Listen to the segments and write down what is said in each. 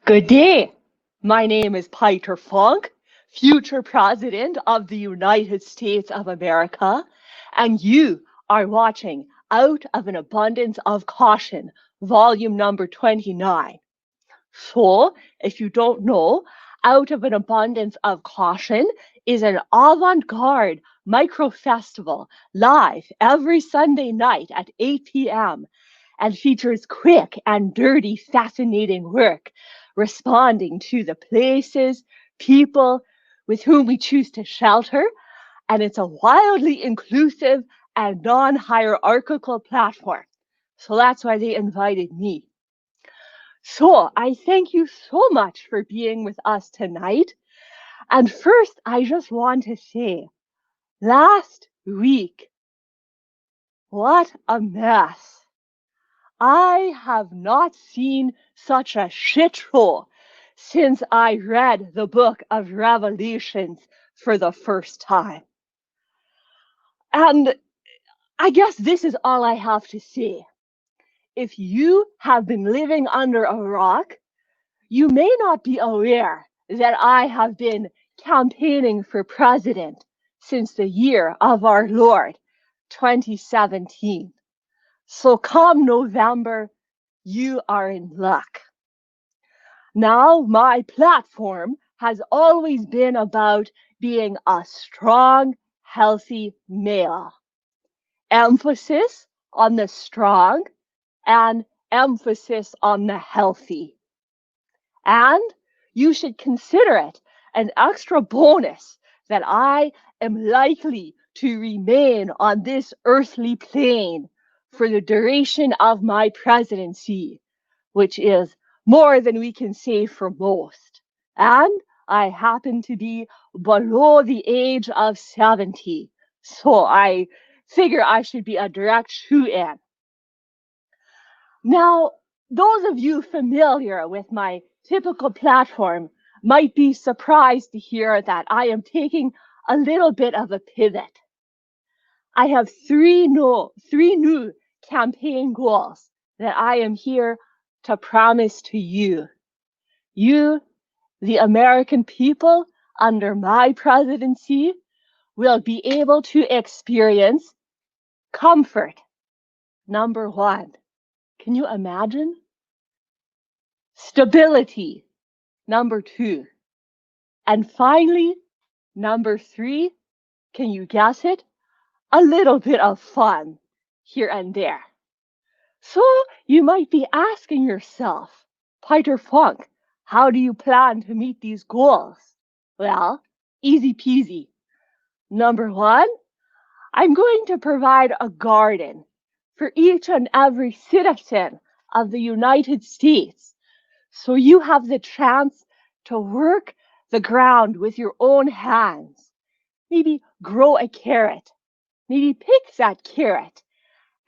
Good day. My name is Peter Funk, future President of the United States of America, and you are watching Out of an Abundance of Caution, volume number 29. So, if you don't know, Out of an Abundance of Caution is an avant-garde microfestival live every Sunday night at 8 p.m. and features quick and dirty, fascinating work responding to the places, people with whom we choose to shelter, and it's a wildly inclusive and non-hierarchical platform. So that's why they invited me. So I thank you so much for being with us tonight. And first, I just want to say, last week, what a mess. I have not seen such a shit show since I read the book of Revelations for the first time. And I guess this is all I have to say. If you have been living under a rock, you may not be aware that I have been campaigning for president since the year of our Lord, 2017. So come November, you are in luck. Now, my platform has always been about being a strong, healthy male. Emphasis on the strong and emphasis on the healthy. And you should consider it an extra bonus that I am likely to remain on this earthly plane for the duration of my presidency, which is more than we can say for most. And I happen to be below the age of 70, so I figure I should be a direct shoe-in. Now, those of you familiar with my typical platform might be surprised to hear that I am taking a little bit of a pivot. I have three new campaign goals that I am here to promise to you. You, the American people, under my presidency, will be able to experience comfort. Number one. Can you imagine? Stability. Number two. And finally, number three, can you guess it? A little bit of fun here and there. So you might be asking yourself, Peter Funk, how do you plan to meet these goals? Well, easy peasy. Number one, I'm going to provide a garden for each and every citizen of the United States. So you have the chance to work the ground with your own hands. Maybe grow a carrot. Maybe pick that carrot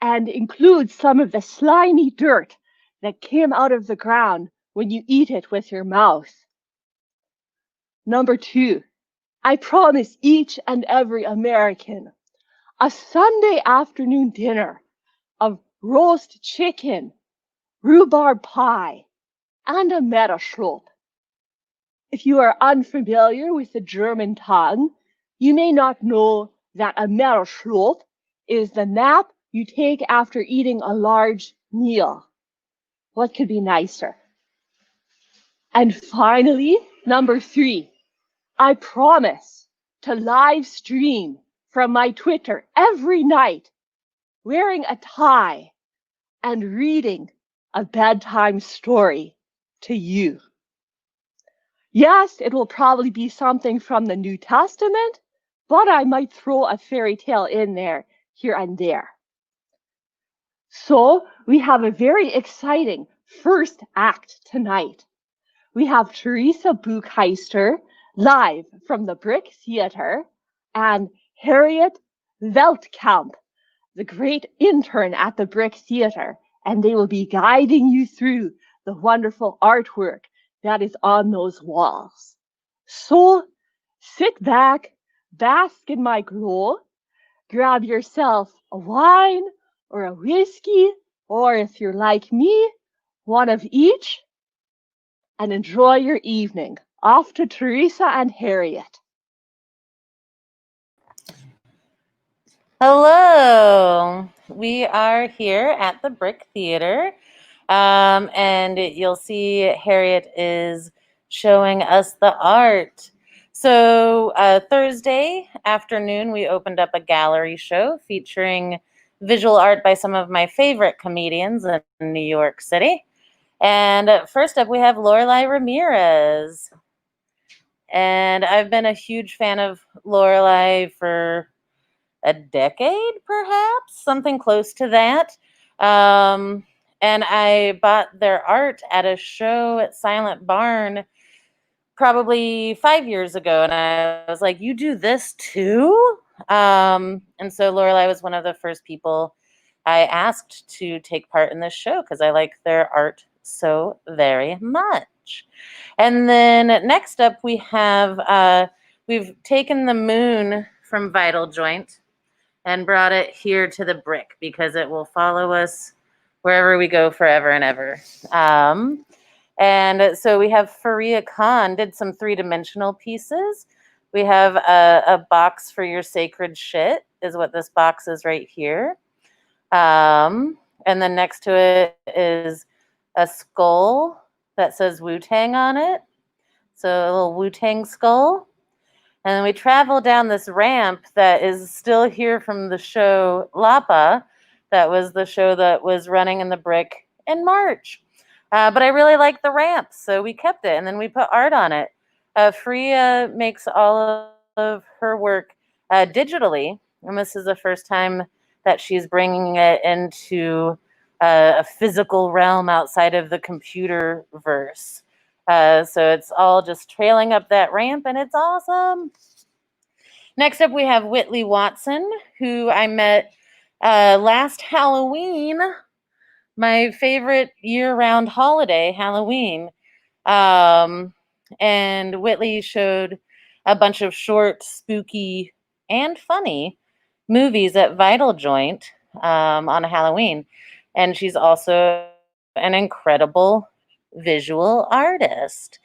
and include some of the slimy dirt that came out of the ground when you eat it with your mouth. Number two, I promise each and every American a Sunday afternoon dinner of roast chicken, rhubarb pie, and a meadowsloop. If you are unfamiliar with the German tongue, you may not know that a meadowsloop is the nap you take after eating a large meal. What could be nicer? And finally, number three, I promise to live stream from my Twitter every night, wearing a tie and reading a bedtime story to you. Yes, it will probably be something from the New Testament, but I might throw a fairy tale in there here and there. So we have a very exciting first act tonight. We have Theresa Buchheister live from the Brick Theater and Harriet Veldkamp, the great intern at the Brick Theater, and they will be guiding you through the wonderful artwork that is on those walls. So sit back, bask in my glow, grab yourself a wine or a whiskey, or if you're like me, one of each, and enjoy your evening. Off to Theresa and Harriet. Hello, we are here at the Brick Theater, and you'll see Harriet is showing us the art. So Thursday afternoon, we opened up a gallery show featuring visual art by some of my favorite comedians in New York City. And first up, we have Lorelei Ramirez. And I've been a huge fan of Lorelei for a decade, perhaps, something close to that. And I bought their art at a show at Silent Barn probably 5 years ago. And I was like, you do this too? And so Lorelei was one of the first people I asked to take part in this show because I like their art so very much. And then next up, we have, we've taken the moon from Vital Joint and brought it here to the Brick because it will follow us wherever we go forever and ever. And so we have Fareeha Khan did some three-dimensional pieces. We have a box for your sacred shit is what this box is right here. And then next to it is a skull that says Wu-Tang on it. So a little Wu-Tang skull. And then we travel down this ramp that is still here from the show Lapa. That was the show that was running in the Brick in March. But I really like the ramp, so we kept it. And then we put art on it. Fareeha makes all of her work digitally. And this is the first time that she's bringing it into a physical realm outside of the computer verse. So it's all just trailing up that ramp, and it's awesome. Next up, we have Whitley Watson, who I met last Halloween, my favorite year-round holiday, Halloween. And Whitley showed a bunch of short, spooky, and funny movies at Vital Joint on Halloween. And she's also an incredible visual artist.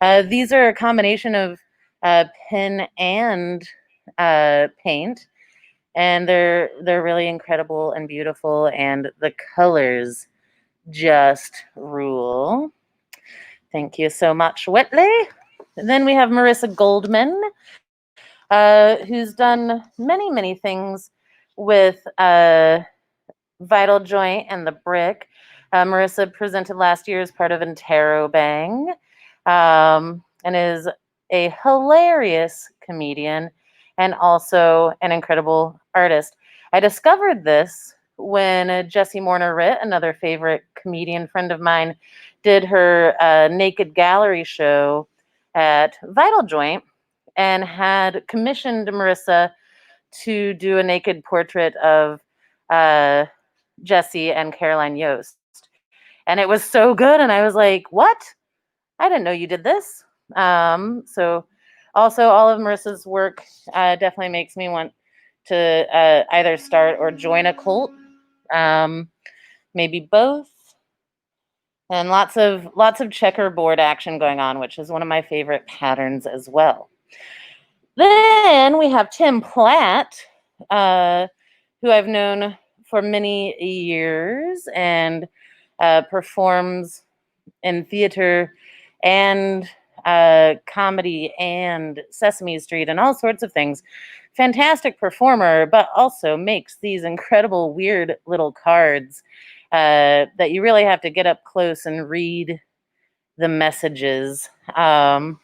These are a combination of pen and paint, and they're really incredible and beautiful, and the colors just rule. Thank you so much, Whitley. And then we have Marissa Goldman, who's done many things with Vital Joint and the Brick. Marissa presented last year as part of Interrobang, and is a hilarious comedian and also an incredible artist. I discovered this when Jessie Morner-Ritt, another favorite comedian friend of mine, did her naked gallery show at Vital Joint and had commissioned Marissa to do a naked portrait of Jessie and Caroline Yost. And it was so good. And I was like, what? I didn't know you did this. So also all of Marissa's work definitely makes me want to either start or join a cult. Maybe both. And lots of checkerboard action going on, which is one of my favorite patterns as well. Then we have Tim Platt, who I've known for many years and performs in theater and comedy and Sesame Street and all sorts of things. Fantastic performer, but also makes these incredible weird little cards that you really have to get up close and read the messages. And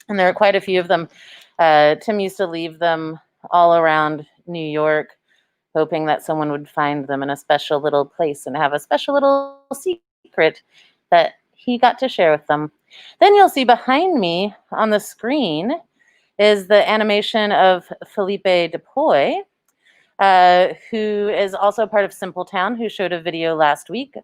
there are quite a few of them. Tim used to leave them all around New York, hoping that someone would find them in a special little place and have a special little secret that he got to share with them. Then you'll see behind me on the screen is the animation of Felipe Dupuy, who is also part of Simpletown, who showed a video last week,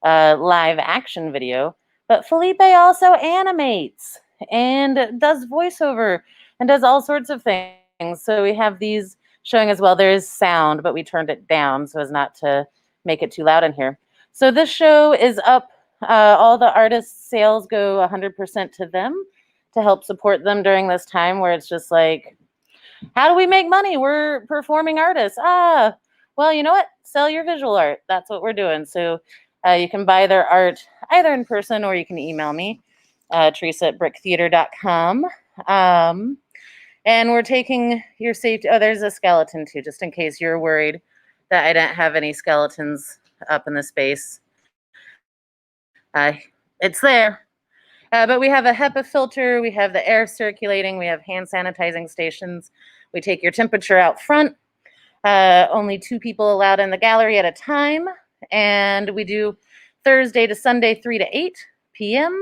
live action video. But Felipe also animates and does voiceover and does all sorts of things. So we have these showing as well. There is sound, but we turned it down so as not to make it too loud in here. So this show is up All the artists' sales go 100% to them to help support them during this time where it's just like, how do we make money? We're performing artists. Well, you know what? Sell your visual art. That's what we're doing. So you can buy their art either in person or you can email me, Theresa at bricktheater.com. And we're taking your safety. Oh, there's a skeleton too, just in case you're worried that I didn't have any skeletons up in the space. It's there. But we have a HEPA filter, we have the air circulating, we have hand sanitizing stations. We take your temperature out front. Only 2 people allowed in the gallery at a time. And we do Thursday to Sunday, 3 to 8 p.m.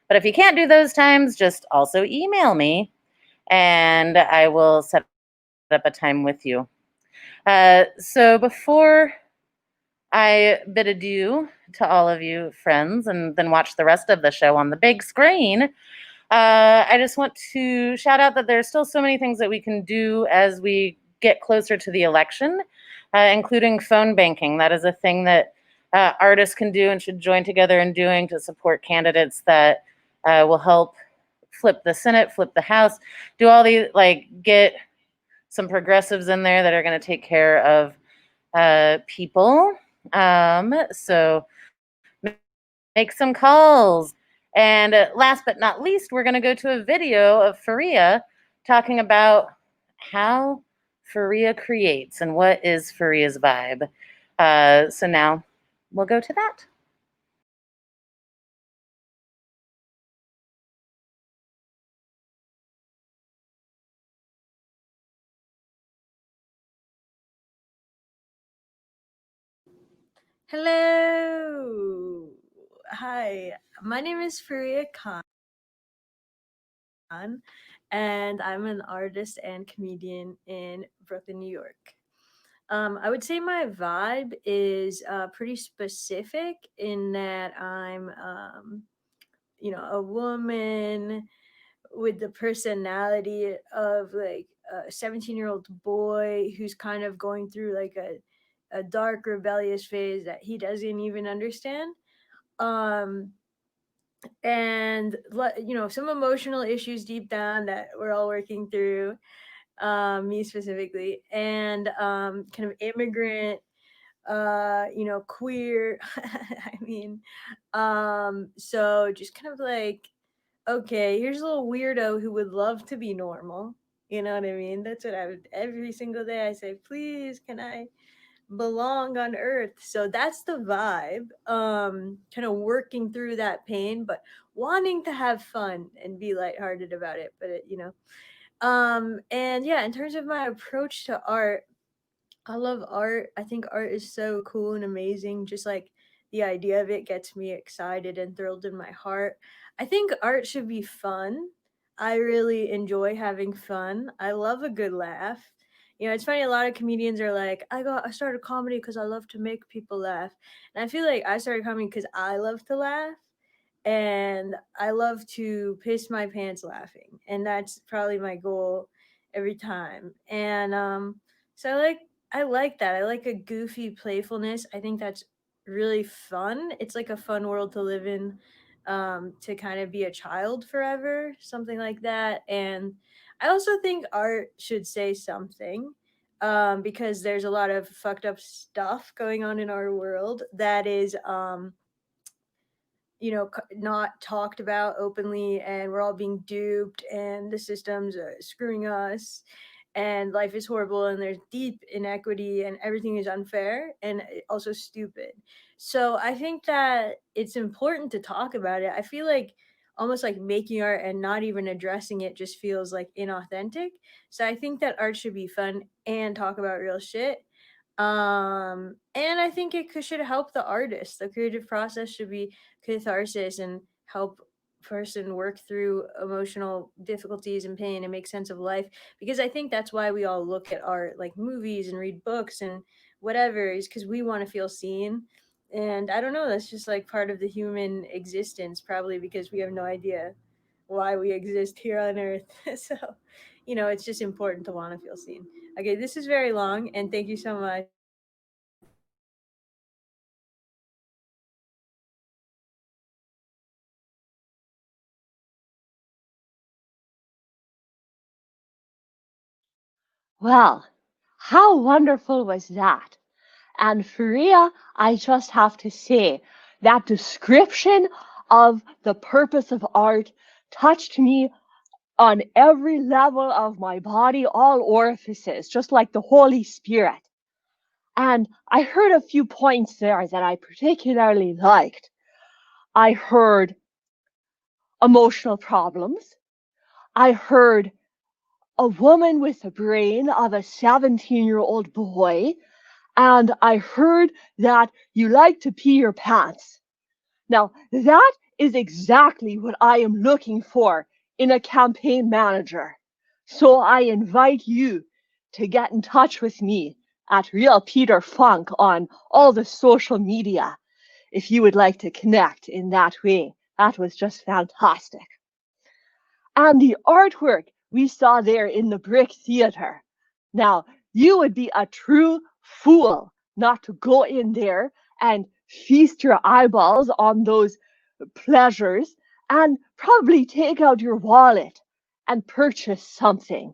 But if you can't do those times, just also email me and I will set up a time with you. So before I bid adieu to all of you friends and then watch the rest of the show on the big screen, I just want to shout out that there's still so many things that we can do as we get closer to the election, including phone banking. That is a thing that artists can do and should join together in doing to support candidates that will help flip the Senate, flip the House, do all these, like get some progressives in there that are going to take care of people. So make some calls. And last but not least, we're going to go to a video of Fareeha talking about how Fareeha creates and what is Fareeha's vibe. So now we'll go to that. Hello. Hi. My name is Fareeha Khan, and I'm an artist and comedian in Brooklyn, New York. I would say my vibe is pretty specific in that I'm, a woman with the personality of like a 17-year-old boy who's kind of going through like a dark rebellious phase that he doesn't even understand. Um, and some emotional issues deep down that we're all working through, me specifically, and kind of immigrant, queer. I mean, so just kind of like, okay, here's a little weirdo who would love to be normal. You know what I mean? That's what I would every single day. I say, please, can I belong on earth? So that's the vibe. Kind of working through that pain, but wanting to have fun and be lighthearted about it. But and yeah, in terms of my approach to art, I love art. I think art is so cool and amazing. Just like the idea of it gets me excited and thrilled in my heart. I think art should be fun. I really enjoy having fun. I love a good laugh. It's funny. A lot of comedians are like, I started comedy because I love to make people laugh," and I feel like I started comedy because I love to laugh, and I love to piss my pants laughing, and that's probably my goal every time. And so I like that. I like a goofy playfulness. I think that's really fun. It's like a fun world to live in, to kind of be a child forever, something like that. And I also think art should say something, because there's a lot of fucked up stuff going on in our world that is not talked about openly, and we're all being duped, and the systems are screwing us, and life is horrible, and there's deep inequity, and everything is unfair and also stupid. So I think that it's important to talk about it. I feel like almost like making art and not even addressing it just feels like inauthentic. So I think that art should be fun and talk about real shit. And I think should help the artist. The creative process should be catharsis and help person work through emotional difficulties and pain and make sense of life, because I think that's why we all look at art, like movies and read books and whatever, is because we want to feel seen. And I don't know, that's just like part of the human existence, probably because we have no idea why we exist here on earth. So it's just important to want to feel seen. Okay, this is very long, and thank you so much. Well, how wonderful was that? And Fareeha, I just have to say, that description of the purpose of art touched me on every level of my body, all orifices, just like the Holy Spirit. And I heard a few points there that I particularly liked. I heard emotional problems. I heard a woman with the brain of a 17-year-old boy. And I heard that you like to pee your pants. Now, that is exactly what I am looking for in a campaign manager. So I invite you to get in touch with me at Real Peter Funk on all the social media if you would like to connect in that way. That was just fantastic. And the artwork we saw there in the Brick Theater. Now, you would be a true fool not to go in there and feast your eyeballs on those pleasures and probably take out your wallet and purchase something.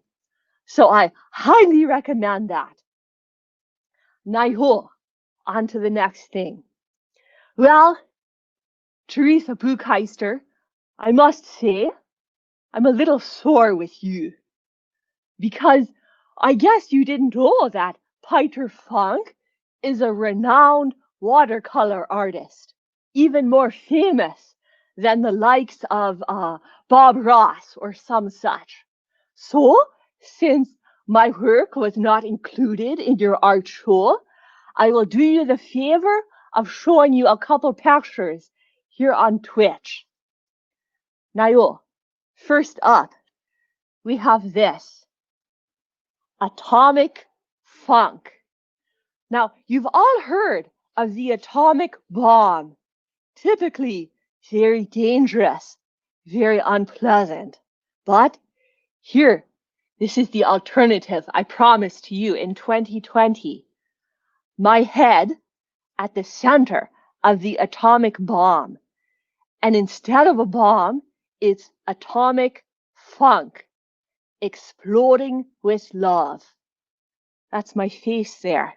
So I highly recommend that. Now, on to the next thing. Well, Theresa Buchheister, I must say, I'm a little sore with you because I guess you didn't know that Peter Funk is a renowned watercolor artist, even more famous than the likes of Bob Ross or some such. So, since my work was not included in your art show, I will do you the favor of showing you a couple pictures here on Twitch. Now, first up, we have this. Atomic funk. Now, you've all heard of the atomic bomb. Typically very dangerous, very unpleasant. But here, this is the alternative I promised to you in 2020. My head at the center of the atomic bomb. And instead of a bomb, it's atomic funk. Exploding with love. That's my face there.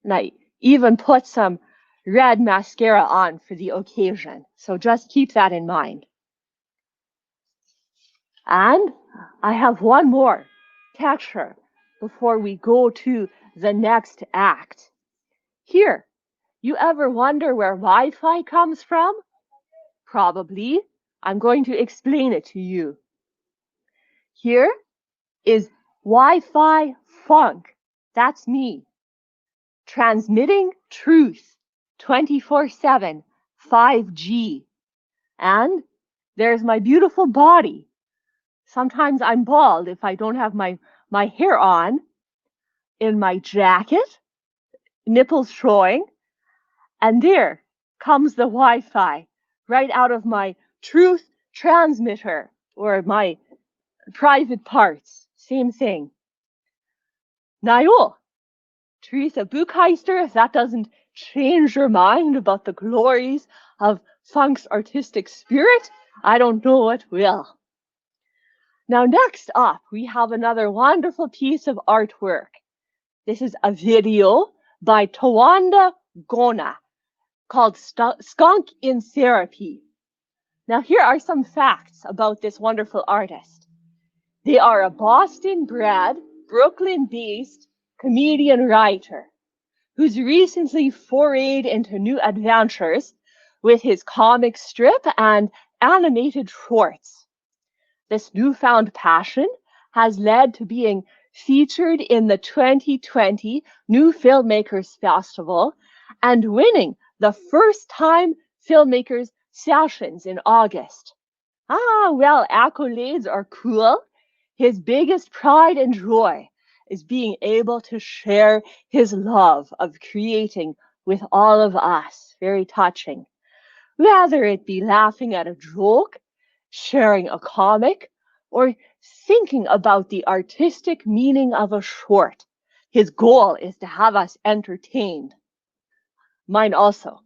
And I even put some red mascara on for the occasion. So just keep that in mind. And I have one more picture before we go to the next act. Here, you ever wonder where Wi-Fi comes from? Probably. I'm going to explain it to you. Here is Wi-Fi Funk. That's me. Transmitting truth 24/7, 5G. And there's my beautiful body. Sometimes I'm bald if I don't have my hair on. In my jacket, nipples showing. And there comes the Wi-Fi right out of my truth transmitter or my private parts. Same thing. Now, Theresa Buchheister, if that doesn't change your mind about the glories of Funk's artistic spirit, I don't know what will. Now, next up, we have another wonderful piece of artwork. This is a video by Tawanda Gona called Skunk in Therapy. Now, here are some facts about this wonderful artist. They are a Boston-bred, Brooklyn-based comedian writer who's recently forayed into new adventures with his comic strip and animated shorts. This newfound passion has led to being featured in the 2020 New Filmmakers Festival and winning the first-time filmmakers sessions in August. Well, accolades are cool. His biggest pride and joy is being able to share his love of creating with all of us. Very touching. Whether it be laughing at a joke, sharing a comic, or thinking about the artistic meaning of a short, his goal is to have us entertained. Mine also.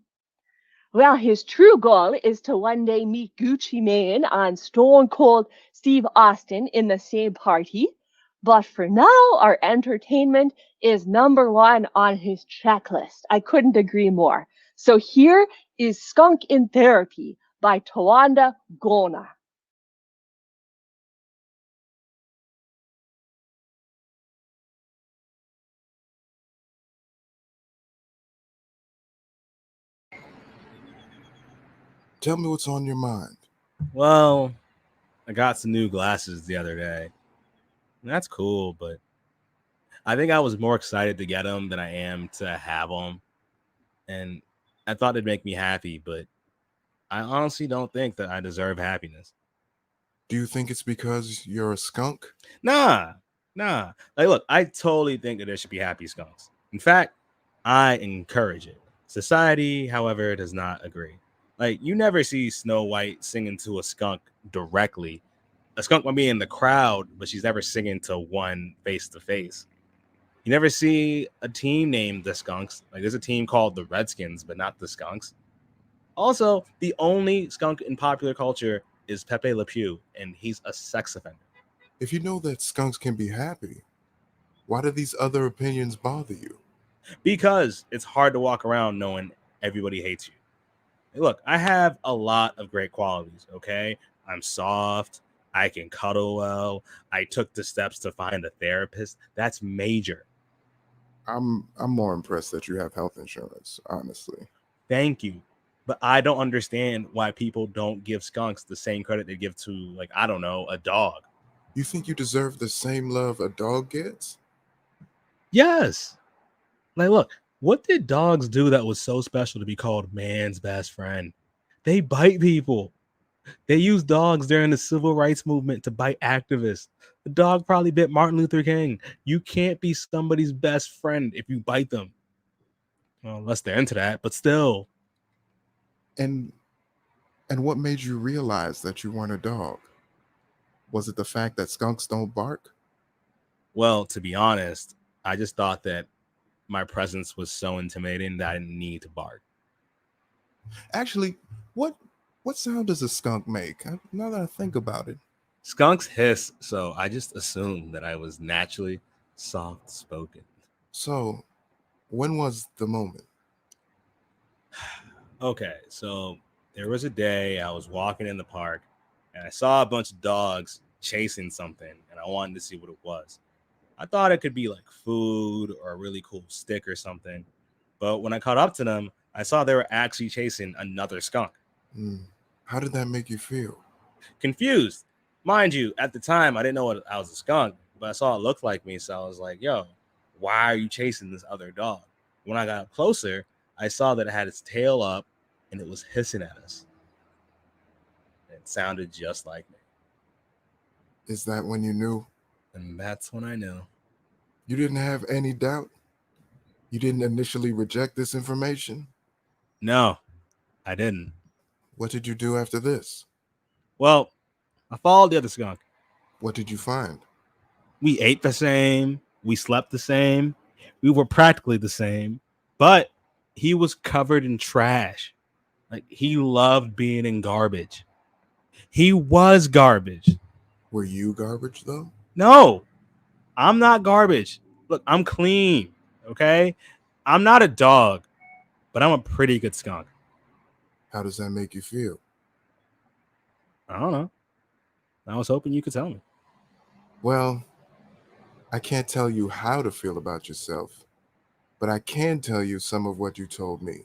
Well, his true goal is to one day meet Gucci Mane and Stone Cold Steve Austin in the same party. But for now, our entertainment is number one on his checklist. I couldn't agree more. So here is Skunk in Therapy by Tawanda Gona. Tell me what's on your mind. Well, I got some new glasses the other day. And that's cool, but I think I was more excited to get them than I am to have them. And I thought it'd make me happy, but I honestly don't think that I deserve happiness. Do you think it's because you're a skunk? Nah. Like, look, I totally think that there should be happy skunks. In fact, I encourage it. Society, however, does not agree. Like, you never see Snow White singing to a skunk directly. A skunk might be in the crowd, but she's never singing to one face to face. You never see a team named the Skunks. Like, there's a team called the Redskins, but not the Skunks. Also, the only skunk in popular culture is Pepe Le Pew, and he's a sex offender. If you know that skunks can be happy, why do these other opinions bother you? Because it's hard to walk around knowing everybody hates you. Hey, look, I have a lot of great qualities, okay? I'm soft. I can cuddle well. I took the steps to find a therapist. That's major. I'm more impressed that you have health insurance, honestly. Thank you. But I don't understand why people don't give skunks the same credit they give to, like, I don't know, a dog. You think you deserve the same love a dog gets? Yes. Like, look, what did dogs do that was so special to be called man's best friend? They bite people. They used dogs during the civil rights movement to bite activists. The dog probably bit Martin Luther King. You can't be somebody's best friend if you bite them. Well, unless they're into that, but still. And what made you realize that you weren't a dog? Was it the fact that skunks don't bark? Well, to be honest, I just thought that my presence was so intimidating that I didn't need to bark. Actually, what sound does a skunk make? Now that I think about it. Skunks hiss, so I just assumed that I was naturally soft spoken. So, when was the moment? Okay, so there was a day I was walking in the park and I saw a bunch of dogs chasing something and I wanted to see what it was. I thought it could be like food or a really cool stick or something. But when I caught up to them, I saw they were actually chasing another skunk. How did that make you feel? Confused. Mind you, at the time, I didn't know I was a skunk, but I saw it look like me. So I was like, yo, why are you chasing this other dog? When I got up closer, I saw that it had its tail up and it was hissing at us. It sounded just like me. Is that when you knew? And that's when I knew. You didn't have any doubt? You didn't initially reject this information? No, I didn't. What did you do after this? Well, I followed the other skunk. What did you find? We ate the same. We slept the same. We were practically the same. But he was covered in trash. Like, he loved being in garbage. He was garbage. Were you garbage, though? No, I'm not garbage. Look, I'm clean, okay? I'm not a dog, but I'm a pretty good skunk. How does that make you feel? I don't know. I was hoping you could tell me. Well, I can't tell you how to feel about yourself, but I can tell you some of what you told me.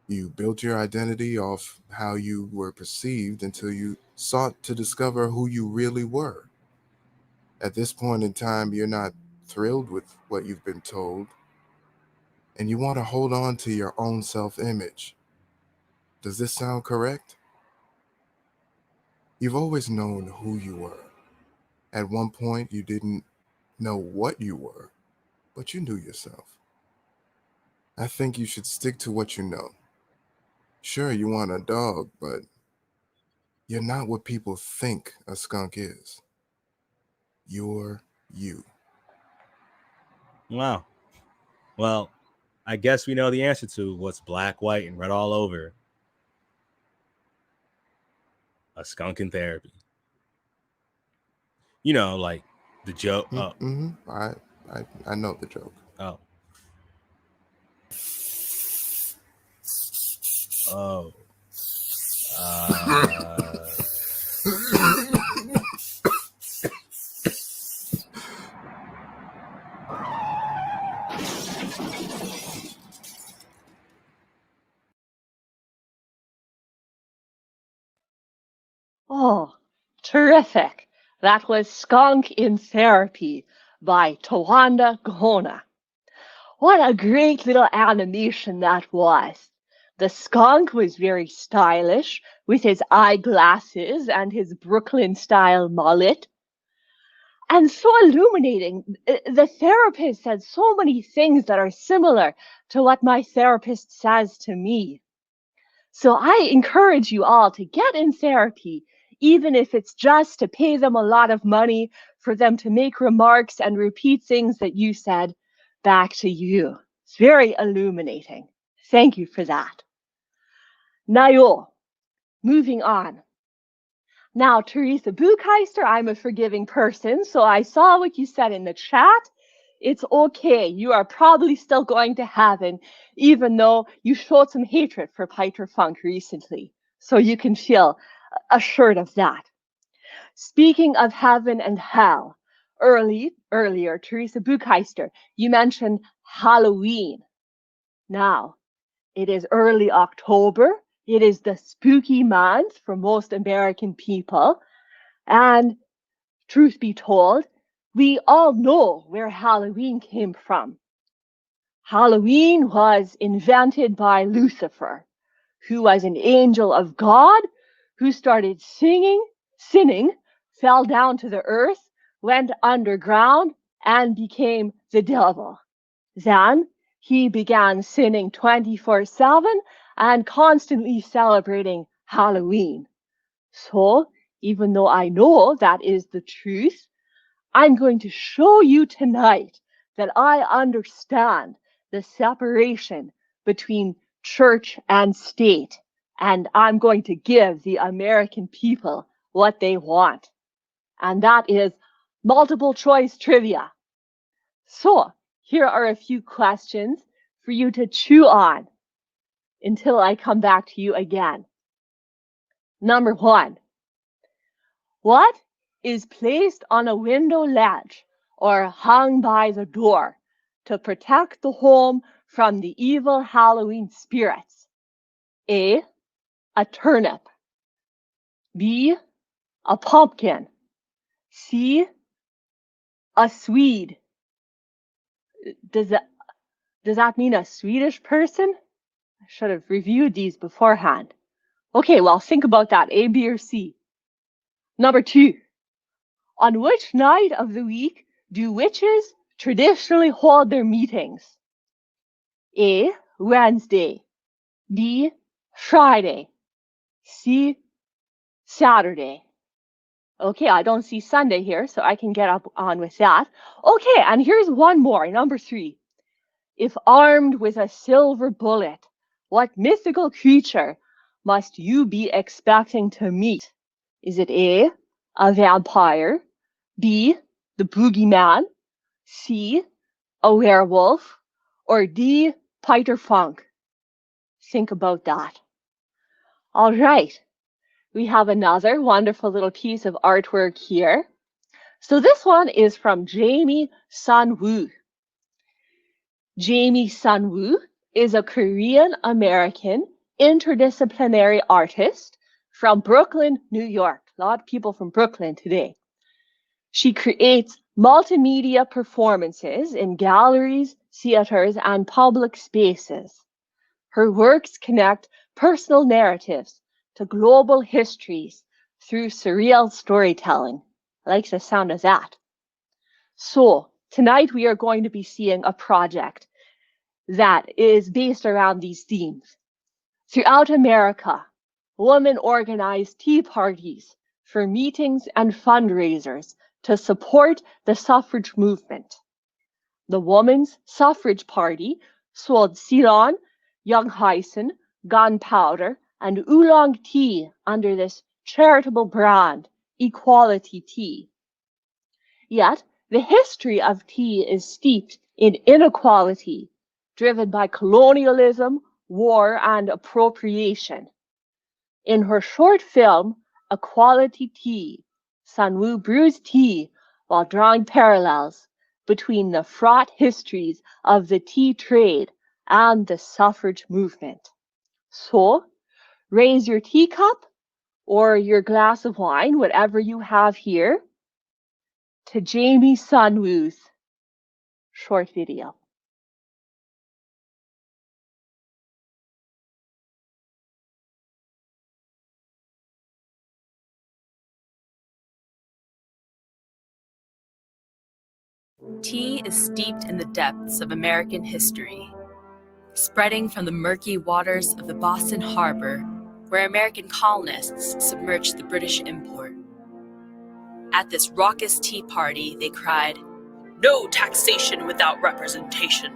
You built your identity off how you were perceived until you sought to discover who you really were. At this point in time, you're not thrilled with what you've been told, and you want to hold on to your own self-image. Does this sound correct? You've always known who you were. At one point, you didn't know what you were, but you knew yourself. I think you should stick to what you know. Sure, you want a dog, but you're not what people think a skunk is. You're you. Wow. Well, I guess we know the answer to what's black, white, and red all over. A skunk in therapy. You know, like The joke. Oh. Mm-hmm. I know the joke. Oh. Oh. Oh, terrific. That was Skunk in Therapy by Tawanda Gona. What a great little animation that was. The skunk was very stylish with his eyeglasses and his Brooklyn-style mullet. And so illuminating. The therapist said so many things that are similar to what my therapist says to me. So I encourage you all to get in therapy, even if it's just to pay them a lot of money for them to make remarks and repeat things that you said back to you. It's very illuminating. Thank you for that. Nayo, moving on. Now, Theresa Buchheister, I'm a forgiving person, so I saw what you said in the chat. It's okay. You are probably still going to heaven, even though you showed some hatred for Peter Funk recently. So you can feel assured of that. Speaking of heaven and hell, earlier, Theresa Buchheister, you mentioned Halloween. Now, it is early October. It is the spooky month for most American people. And truth be told, we all know where Halloween came from. Halloween was invented by Lucifer, who was an angel of God, who started sinning, fell down to the earth, went underground, and became the devil. Then he began sinning 24/7 and constantly celebrating Halloween. So, even though I know that is the truth, I'm going to show you tonight that I understand the separation between church and state, and I'm going to give the American people what they want. And that is multiple choice trivia. So, here are a few questions for you to chew on until I come back to you again. Number 1. What is placed on a window ledge or hung by the door to protect the home from the evil Halloween spirits? A turnip. B, a pumpkin. C, a Swede. Does that mean a Swedish person? I should have reviewed these beforehand. Okay, well, think about that. A, B, or C. Number 2. On which night of the week do witches traditionally hold their meetings? A, Wednesday. B, Friday. C, Saturday. Okay, I don't see Sunday here, so I can get up on with that. Okay, and here's one more, number 3. If armed with a silver bullet, what mythical creature must you be expecting to meet? Is it A, a vampire, B, the boogeyman, C, a werewolf, or D, Peter Funk? Think about that. All right, we have another wonderful little piece of artwork here. So this one is from Jaime Sunwoo. Jaime Sunwoo is a Korean-American interdisciplinary artist from Brooklyn, New York. A lot of people from Brooklyn today. She creates multimedia performances in galleries, theaters, and public spaces. Her works connect personal narratives to global histories through surreal storytelling. I like the sound of that. So, tonight we are going to be seeing a project that is based around these themes. Throughout America, women organized tea parties for meetings and fundraisers to support the suffrage movement. The Women's Suffrage Party sold Ceylon, Young Hyson, gunpowder, and oolong tea under this charitable brand, Equality Tea. Yet, The history of tea is steeped in inequality, driven by colonialism, war, and appropriation. In her short film, Equality Tea, Sunwoo brews tea while drawing parallels between the fraught histories of the tea trade and the suffrage movement. So, raise your teacup or your glass of wine, whatever you have here, to Jaime Sunwoo's short video. Tea is steeped in the depths of American history, spreading from the murky waters of the Boston Harbor, where American colonists submerged the British import. At this raucous tea party, they cried, "No taxation without representation."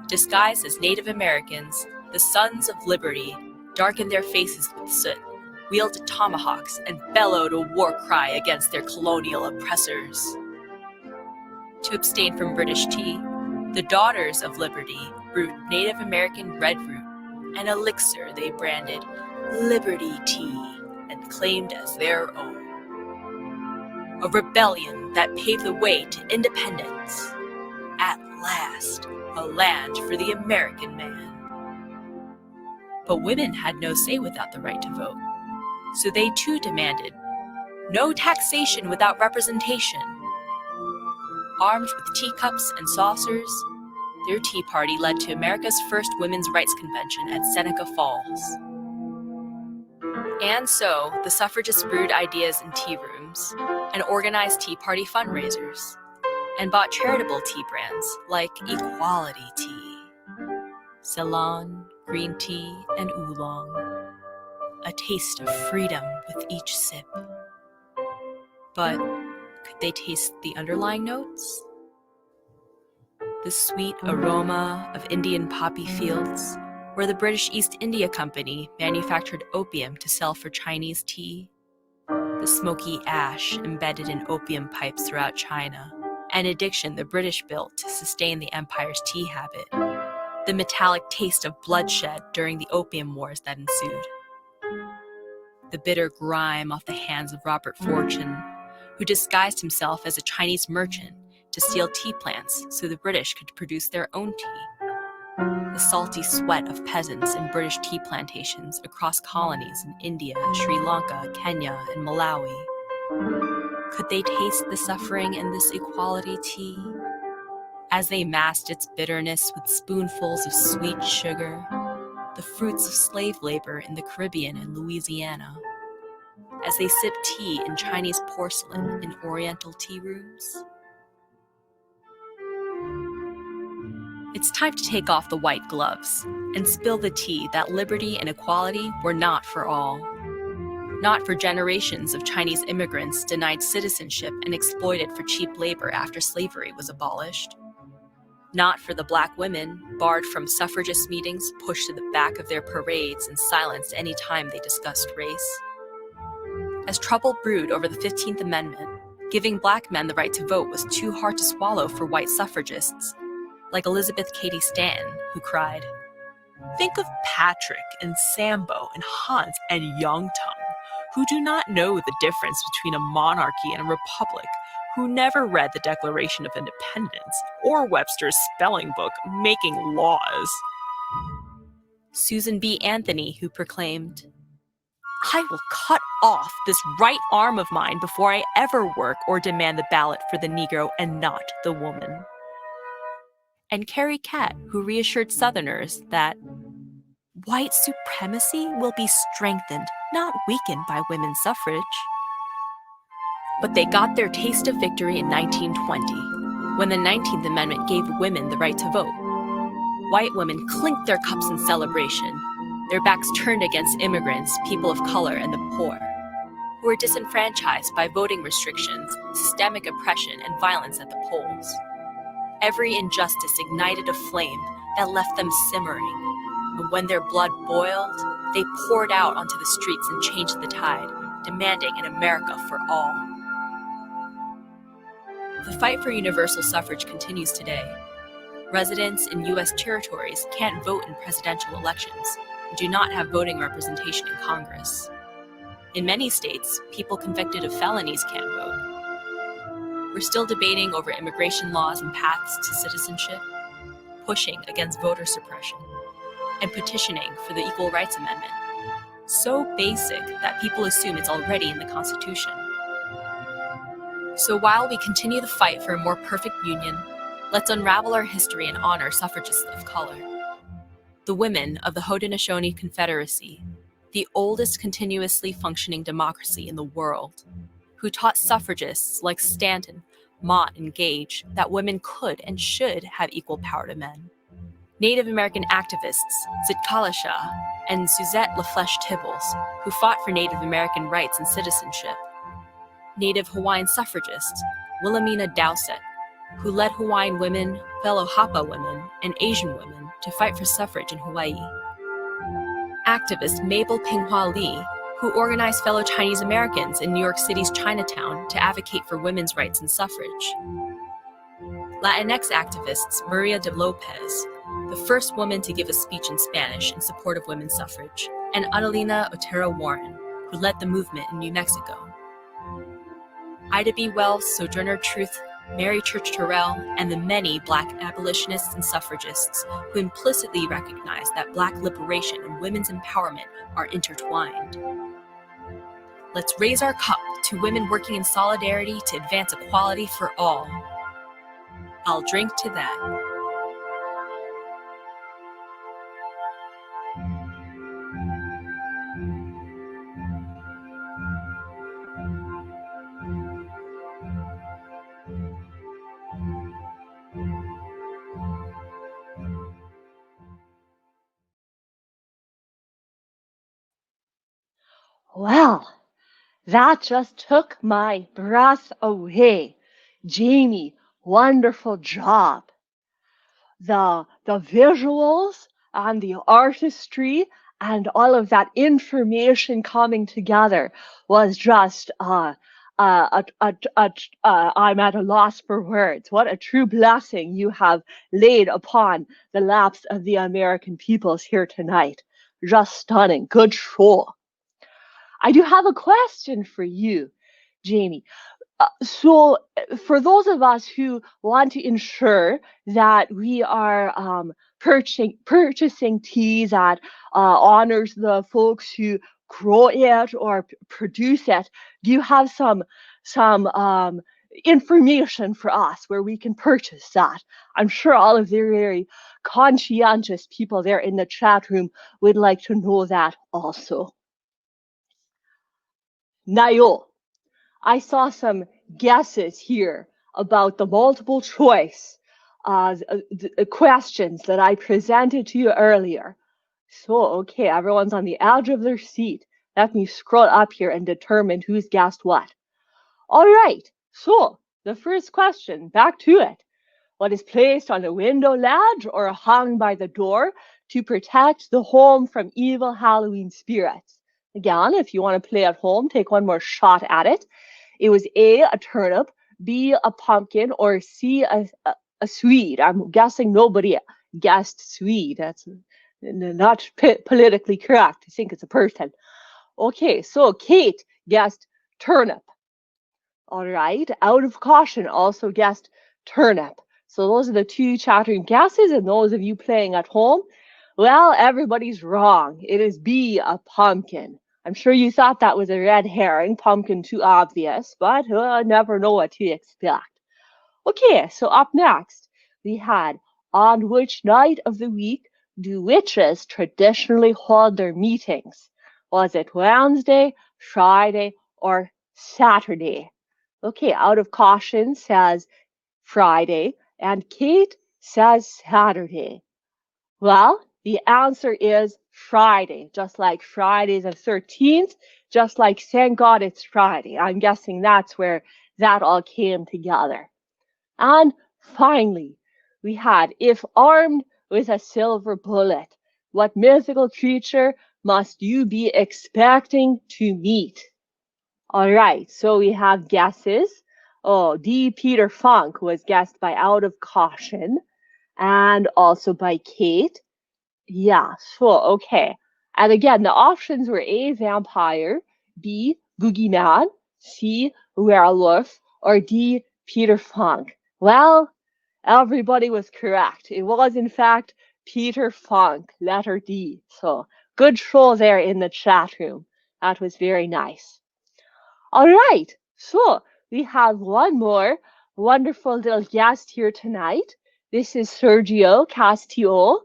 Disguised as Native Americans, the Sons of Liberty darkened their faces with soot, wielded tomahawks, and bellowed a war cry against their colonial oppressors. To abstain from British tea, the Daughters of Liberty brewed Native American red root, an elixir they branded Liberty Tea and claimed as their own. A rebellion that paved the way to independence. At last, a land for the American man. But women had no say without the right to vote, so they too demanded no taxation without representation. Armed with teacups and saucers, their tea party led to America's first women's rights convention at Seneca Falls. And so, the suffragists brewed ideas in tea rooms and organized tea party fundraisers, and bought charitable tea brands like Equality Tea, Ceylon, green tea, and oolong. A taste of freedom with each sip. But could they taste the underlying notes? The sweet aroma of Indian poppy fields, where the British East India Company manufactured opium to sell for Chinese tea. The smoky ash embedded in opium pipes throughout China, an addiction the British built to sustain the empire's tea habit. The metallic taste of bloodshed during the opium wars that ensued. The bitter grime off the hands of Robert Fortune, who disguised himself as a Chinese merchant to steal tea plants so the British could produce their own tea. The salty sweat of peasants in British tea plantations across colonies in India, Sri Lanka, Kenya, and Malawi. Could they taste the suffering in this equality tea? As they masked its bitterness with spoonfuls of sweet sugar, the fruits of slave labor in the Caribbean and Louisiana, as they sipped tea in Chinese porcelain in Oriental tea rooms. It's time to take off the white gloves and spill the tea that liberty and equality were not for all. Not for generations of Chinese immigrants denied citizenship and exploited for cheap labor after slavery was abolished. Not for the Black women barred from suffragist meetings, pushed to the back of their parades, and silenced any time they discussed race. As trouble brewed over the 15th Amendment, giving Black men the right to vote was too hard to swallow for white suffragists, like Elizabeth Cady Stanton, who cried, "Think of Patrick and Sambo and Hans and Youngtung, who do not know the difference between a monarchy and a republic, who never read the Declaration of Independence or Webster's spelling book making laws." Susan B. Anthony, who proclaimed, "I will cut off this right arm of mine before I ever work or demand the ballot for the Negro and not the woman." And Carrie Catt, who reassured Southerners that white supremacy will be strengthened, not weakened by women's suffrage. But they got their taste of victory in 1920, when the 19th Amendment gave women the right to vote. White women clinked their cups in celebration, their backs turned against immigrants, people of color, and the poor, who were disenfranchised by voting restrictions, systemic oppression, and violence at the polls. Every injustice ignited a flame that left them simmering, and when their blood boiled, they poured out onto the streets and changed the tide, demanding an America for all. The fight for universal suffrage continues today. Residents in U.S. territories can't vote in presidential elections and do not have voting representation in Congress. In many states, people convicted of felonies can't vote. We're still debating over immigration laws and paths to citizenship, pushing against voter suppression, and petitioning for the Equal Rights Amendment. So basic that people assume it's already in the Constitution. So while we continue the fight for a more perfect union, let's unravel our history and honor suffragists of color. The women of the Haudenosaunee Confederacy, the oldest continuously functioning democracy in the world, who taught suffragists like Stanton, Mott, and Gage that women could and should have equal power to men. Native American activists Zitkala Shah and Suzette LaFlesche Tibbles, who fought for Native American rights and citizenship. Native Hawaiian suffragists Wilhelmina Dowsett, who led Hawaiian women, fellow Hapa women, and Asian women to fight for suffrage in Hawaii. Activist Mabel Pinghua Lee, who organized fellow Chinese Americans in New York City's Chinatown to advocate for women's rights and suffrage. Latinx activists Maria de Lopez, the first woman to give a speech in Spanish in support of women's suffrage, and Adelina Otero Warren, who led the movement in New Mexico. Ida B. Wells, Sojourner Truth, Mary Church Terrell, and the many Black abolitionists and suffragists who implicitly recognize that Black liberation and women's empowerment are intertwined. Let's raise our cup to women working in solidarity to advance equality for all. I'll drink to that. Well, that just took my breath away. Jaime, wonderful job. The visuals and the artistry and all of that information coming together was just I'm at a loss for words. What a true blessing you have laid upon the laps of the American peoples here tonight. Just stunning. Good show. I do have a question for you, Jaime. So for those of us who want to ensure that we are purchasing tea that honors the folks who grow it or produce it, do you have some information for us where we can purchase that? I'm sure all of the very conscientious people there in the chat room would like to know that also. Nayo, I saw some guesses here about the multiple choice questions that I presented to you earlier. So, okay, everyone's on the edge of their seat. Let me scroll up here and determine who's guessed what. All right, so the first question, back to it. What is placed on a window ledge or hung by the door to protect the home from evil Halloween spirits? Again, if you want to play at home, take one more shot at it. It was A, a turnip, B, a pumpkin, or C, a Swede. I'm guessing nobody guessed Swede. That's not politically correct. I think it's a person. Okay, so Kate guessed turnip. All right, out of caution also guessed turnip. So those are the two chat room guesses, and those of you playing at home, well, everybody's wrong. It is B, a pumpkin. I'm sure you thought that was a red herring, pumpkin too obvious, but never know what to expect. Okay, so up next, we had, on which night of the week do witches traditionally hold their meetings? Was it Wednesday, Friday, or Saturday? Okay, out of caution says Friday, and Kate says Saturday. Well, the answer is Friday, just like Friday the 13th, just like thank God it's Friday. I'm guessing that's where that all came together. And finally, we had, if armed with a silver bullet, what mythical creature must you be expecting to meet? All right, so we have guesses. Oh, D. Peter Funk was guessed by Out of Caution and also by Kate. Yeah, sure, okay. And again, the options were A. Vampire, B. Boogeyman, C. Werewolf, or D. Peter Funk. Well, everybody was correct. It was, in fact, Peter Funk, letter D. So good troll there in the chat room. That was very nice. All right, so we have one more wonderful little guest here tonight. This is Sergio Castillo.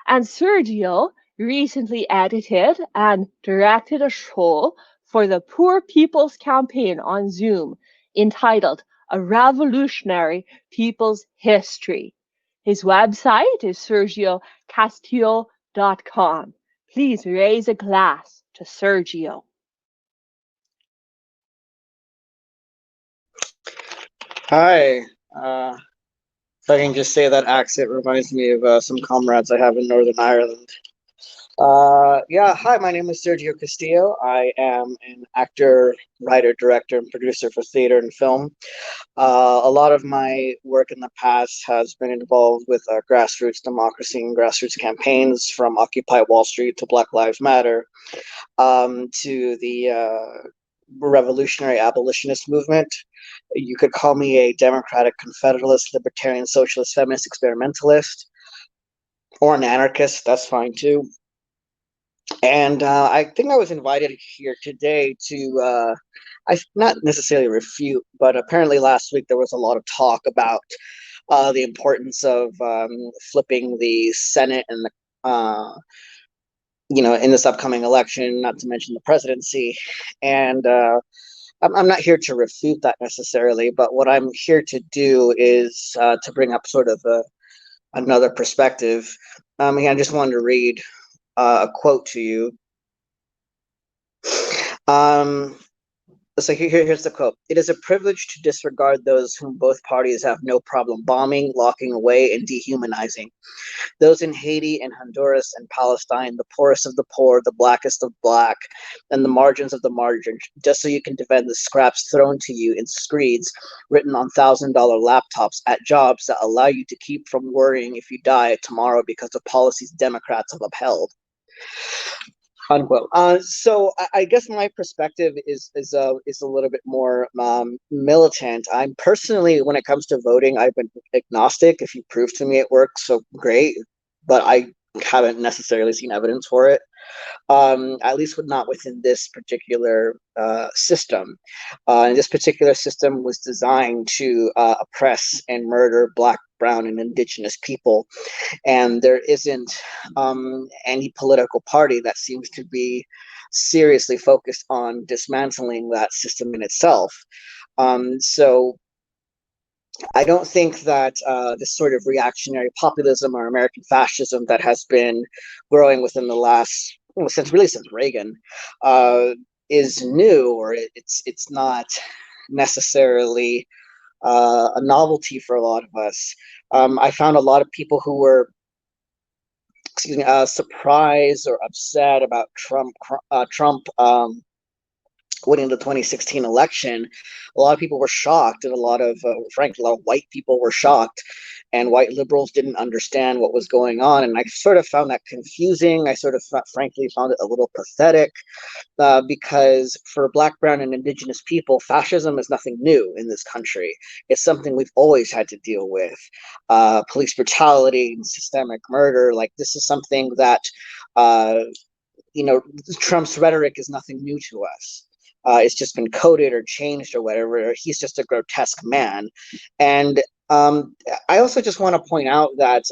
And Sergio recently edited and directed a show for the Poor People's Campaign on Zoom entitled A Revolutionary People's History. His website is sergiocastillo.com. Please raise a glass to Sergio. Hi. If I can just say that accent reminds me of some comrades I have in Northern Ireland. Yeah, hi, my name is Sergio Castillo. I am an actor, writer, director, and producer for theater and film. A lot of my work in the past has been involved with grassroots democracy and grassroots campaigns, from Occupy Wall Street to Black Lives Matter, to the revolutionary abolitionist movement. You could call me a democratic confederalist, libertarian, socialist, feminist, experimentalist, or an anarchist. That's fine too. And I think I was invited here today to, I not necessarily refute, but apparently last week there was a lot of talk about the importance of flipping the Senate and the, in this upcoming election, not to mention the presidency. And I'm not here to refute that necessarily, but what I'm here to do is to bring up sort of another perspective. I just wanted to read a quote to you. So here's the quote. "It is a privilege to disregard those whom both parties have no problem bombing, locking away, and dehumanizing. Those in Haiti and Honduras and Palestine, the poorest of the poor, the blackest of black, and the margins of the margins, just so you can defend the scraps thrown to you in screeds written on $1,000 laptops at jobs that allow you to keep from worrying if you die tomorrow because of policies Democrats have upheld." Unquote. So I guess my perspective is a little bit more militant. I'm personally, when it comes to voting, I've been agnostic. If you prove to me it works, so great. But I haven't necessarily seen evidence for it. At least not within this particular system. And this particular system was designed to oppress and murder Black, brown, and indigenous people. And there isn't any political party that seems to be seriously focused on dismantling that system in itself. So I don't think that this sort of reactionary populism or American fascism that has been growing within the last, since Reagan, is new, or it's not necessarily a novelty for a lot of us. I found a lot of people who were, surprised or upset about Trump winning the 2016 election. A lot of people were shocked, and frankly, a lot of white people were shocked, and white liberals didn't understand what was going on. And I sort of found that confusing. I sort of, frankly, found it a little pathetic, because for Black, brown, and indigenous people, fascism is nothing new in this country. It's something we've always had to deal with. Police brutality and systemic murder, like this is something that, Trump's rhetoric is nothing new to us. It's just been coded or changed or whatever. He's just a grotesque man. And I also just want to point out that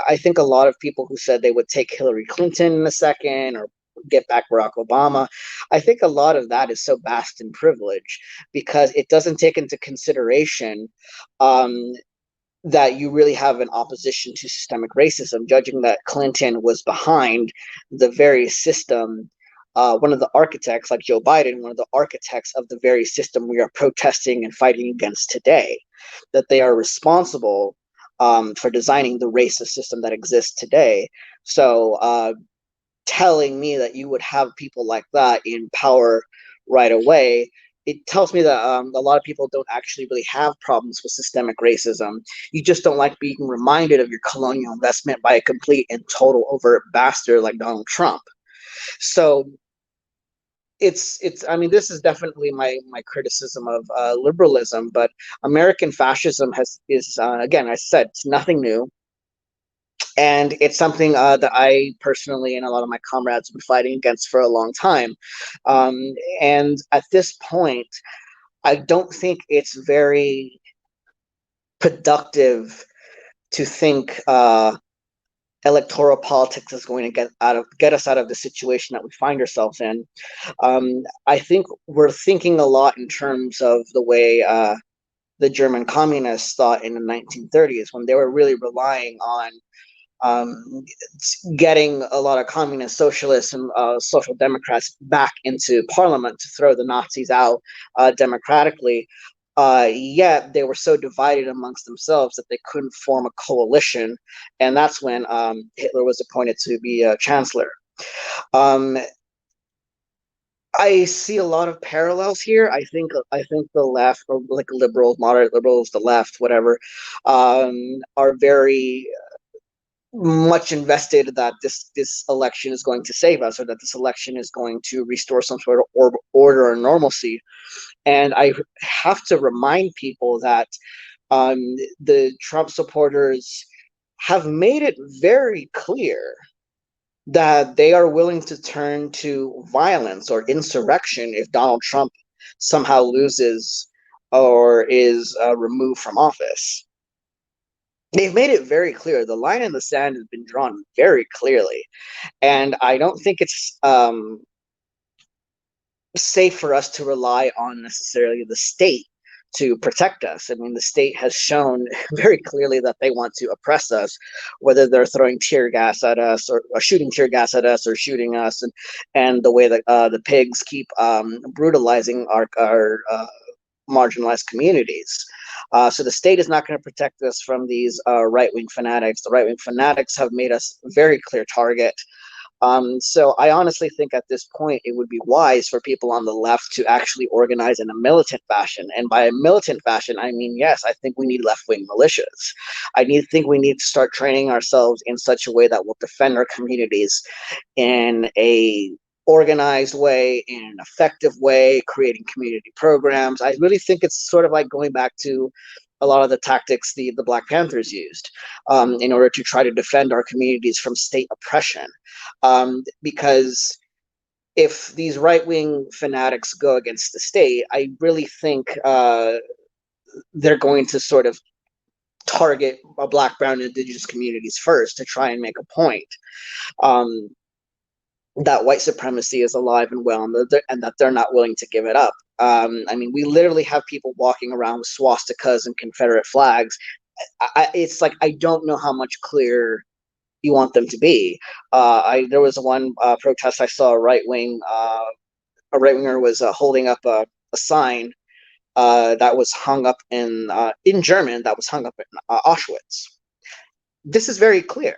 I think a lot of people who said they would take Hillary Clinton in a second or get back Barack Obama, I think a lot of that is so vast in privilege, because it doesn't take into consideration that you really have an opposition to systemic racism, judging that Clinton was behind the very system. One of the architects, like Joe Biden, one of the architects of the very system we are protesting and fighting against today, that they are responsible for designing the racist system that exists today. So telling me that you would have people like that in power right away it tells me that a lot of people don't actually really have problems with systemic racism. You just don't like being reminded of your colonial investment by a complete and total overt bastard like Donald Trump. So it's I mean, this is definitely my criticism of liberalism, but American fascism is again, I said, it's nothing new. And it's something that I personally and a lot of my comrades have been fighting against for a long time. And at this point, I don't think it's very productive to think electoral politics is going to get us out of the situation that we find ourselves in. I think we're thinking a lot in terms of the way the German communists thought in the 1930s, when they were really relying on getting a lot of communist, socialists, and social democrats back into parliament to throw the Nazis out democratically. Yet they were so divided amongst themselves that they couldn't form a coalition, and that's when Hitler was appointed to be chancellor. I see a lot of parallels here. I think the left, or like liberals, moderate liberals, the left, whatever, are very much invested that this election is going to save us, or that this election is going to restore some sort of order or normalcy. And I have to remind people that the Trump supporters have made it very clear that they are willing to turn to violence or insurrection if Donald Trump somehow loses or is removed from office. They've made it very clear. The line in the sand has been drawn very clearly. And I don't think it's safe for us to rely on necessarily the state to protect us. I mean, the state has shown very clearly that they want to oppress us, whether they're throwing tear gas at us, or shooting tear gas at us, or shooting us, and the way that the pigs keep brutalizing our marginalized communities. So the state is not going to protect us from these right-wing fanatics. The right-wing fanatics have made us a very clear target. So I honestly think at this point it would be wise for people on the left to actually organize in a militant fashion. And by a militant fashion, I mean, yes, I think we need left-wing militias. think we need to start training ourselves in such a way that will defend our communities in a organized way, in an effective way, creating community programs. I really think it's sort of like going back to a lot of the tactics the Black Panthers used in order to try to defend our communities from state oppression. Because if these right-wing fanatics go against the state, I really think they're going to sort of target Black, Brown, and Indigenous communities first to try and make a point. That white supremacy is alive and well, and that they're not willing to give it up. I mean, we literally have people walking around with swastikas and Confederate flags. It's like, I don't know how much clearer you want them to be. There was one protest I saw, a right-winger was holding up a sign that was hung up in German, that was hung up in Auschwitz. This is very clear.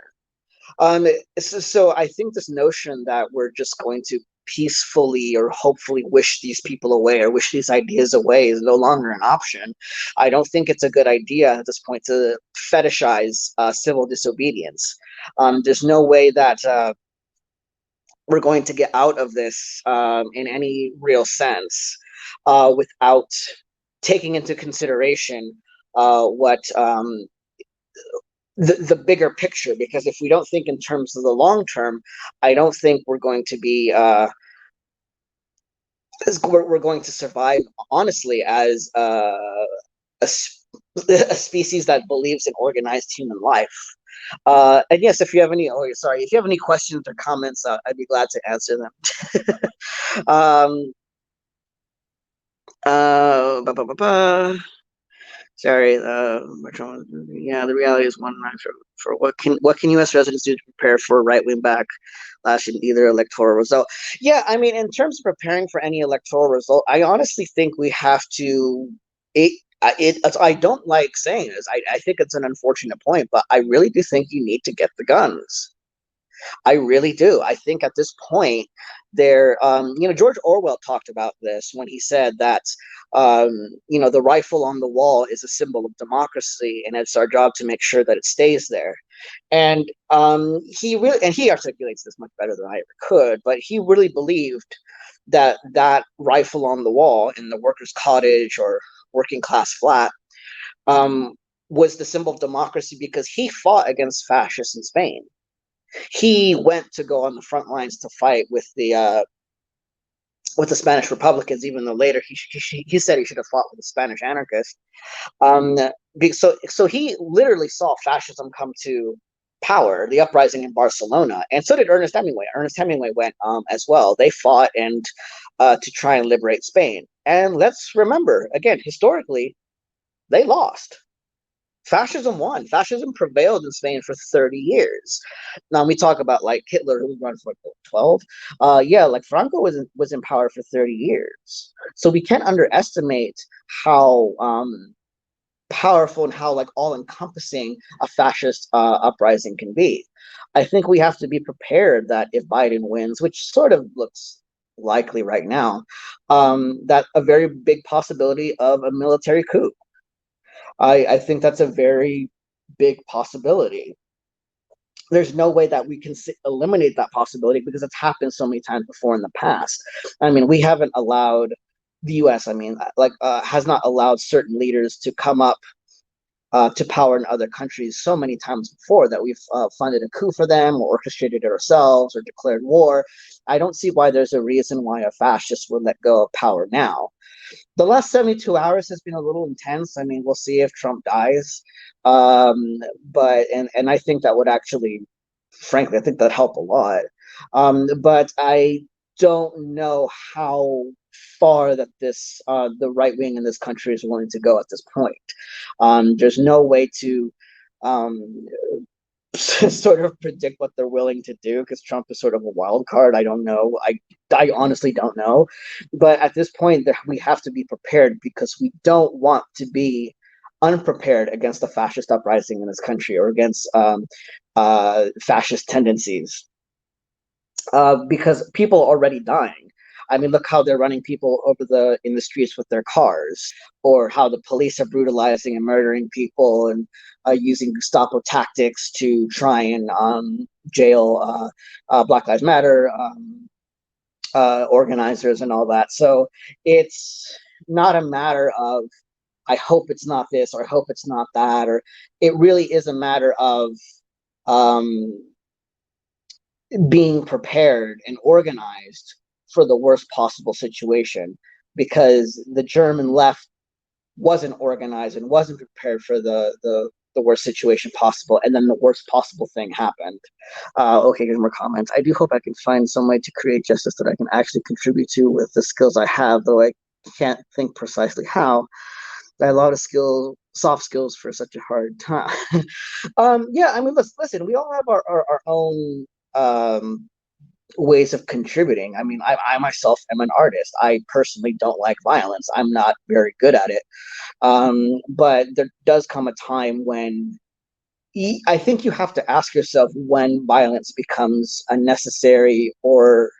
So I think this notion that we're just going to peacefully or hopefully wish these people away or wish these ideas away is no longer an option. I don't think it's a good idea at this point to fetishize civil disobedience. There's no way that we're going to get out of this in any real sense without taking into consideration what the bigger picture, because if we don't think in terms of the long term, I don't think we're going to be we're going to survive honestly as a species that believes in organized human life. And yes, if you have any if you have any questions or comments, I'd be glad to answer them. Sorry, yeah, the reality is one for what can U.S. residents do to prepare for a right-wing backlash in either electoral result? Yeah, I mean, in terms of preparing for any electoral result, I honestly think we have to. I don't like saying this. I think it's an unfortunate point, but I really do think you need to get the guns. I really do. I think at this point, George Orwell talked about this when he said that, the rifle on the wall is a symbol of democracy, and it's our job to make sure that it stays there. And he articulates this much better than I ever could, but he really believed that rifle on the wall in the workers' cottage or working class flat was the symbol of democracy because he fought against fascists in Spain. He went to go on the front lines to fight with the Spanish Republicans, even though later he said he should have fought with the Spanish anarchists. So he literally saw fascism come to power, the uprising in Barcelona, and so did Ernest Hemingway. Ernest Hemingway went as well. They fought and to try and liberate Spain. And let's remember, again, historically, they lost. Fascism won. Fascism prevailed in Spain for 30 years. Now we talk about like Hitler, who was for 12. Like Franco was in power for 30 years. So we can't underestimate how powerful and how like all-encompassing a fascist uprising can be. I think we have to be prepared that if Biden wins, which sort of looks likely right now, that a very big possibility of a military coup. I think that's a very big possibility. There's no way that we can eliminate that possibility because it's happened so many times before in the past. I mean, we haven't allowed the U.S. Has not allowed certain leaders to come up to power in other countries so many times before that we've funded a coup for them or orchestrated it ourselves or declared war. I don't see why there's a reason why a fascist would let go of power now. The last 72 hours has been a little intense. I mean, we'll see if Trump dies. But I think that would actually, frankly, I think that'd help a lot. But I don't know how far that the right wing in this country is willing to go at this point. There's no way to sort of predict what they're willing to do because Trump is sort of a wild card. I don't know. I honestly don't know. But at this point, we have to be prepared because we don't want to be unprepared against the fascist uprising in this country or against fascist tendencies because people are already dying. I mean, look how they're running people in the streets with their cars, or how the police are brutalizing and murdering people and using Gestapo tactics to try and jail Black Lives Matter organizers and all that. So it's not a matter of, I hope it's not this or I hope it's not that, or it really is a matter of being prepared and organized for the worst possible situation, because the German left wasn't organized and wasn't prepared for the worst situation possible, and then the worst possible thing happened. Okay, here's more comments. I do hope I can find some way to create justice that I can actually contribute to with the skills I have, though I can't think precisely how. I have a lot of soft skills for such a hard time. Yeah, I mean, listen, we all have our own ways of contributing. I mean, I myself am an artist. I personally don't like violence. I'm not very good at it. But there does come a time when I think you have to ask yourself when violence becomes unnecessary, or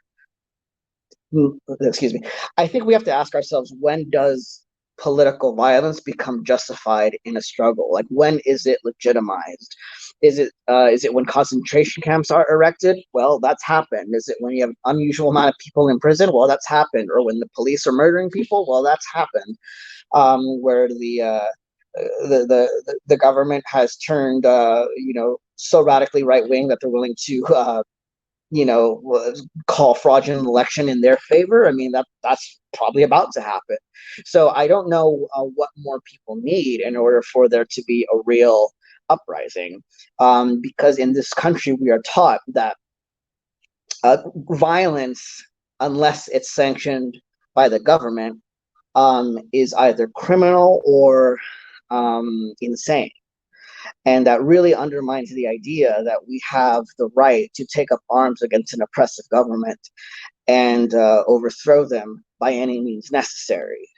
excuse me. I think we have to ask ourselves, when does political violence become justified in a struggle? Like, when is it legitimized? Is it when concentration camps are erected? Well, that's happened. Is it when you have an unusual amount of people in prison? Well, that's happened. Or when the police are murdering people? Well, that's happened. Where the government has turned so radically right wing that they're willing to call fraudulent election in their favor. I mean, that's probably about to happen. So I don't know what more people need in order for there to be a real uprising, because in this country we are taught that violence, unless it's sanctioned by the government, is either criminal or insane. And that really undermines the idea that we have the right to take up arms against an oppressive government and overthrow them by any means necessary.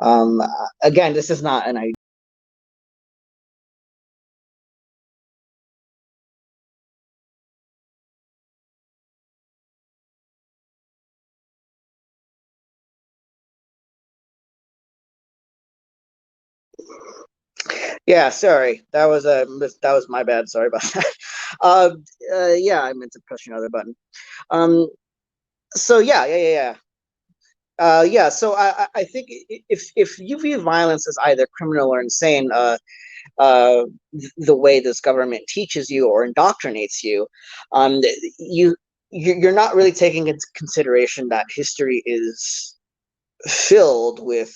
Again, this is not an idea. Yeah, sorry. That was my bad. Sorry about that. Yeah, I meant to press your other button. So yeah. So I think if you view violence as either criminal or insane, the way this government teaches you or indoctrinates you, you're not really taking into consideration that history is filled with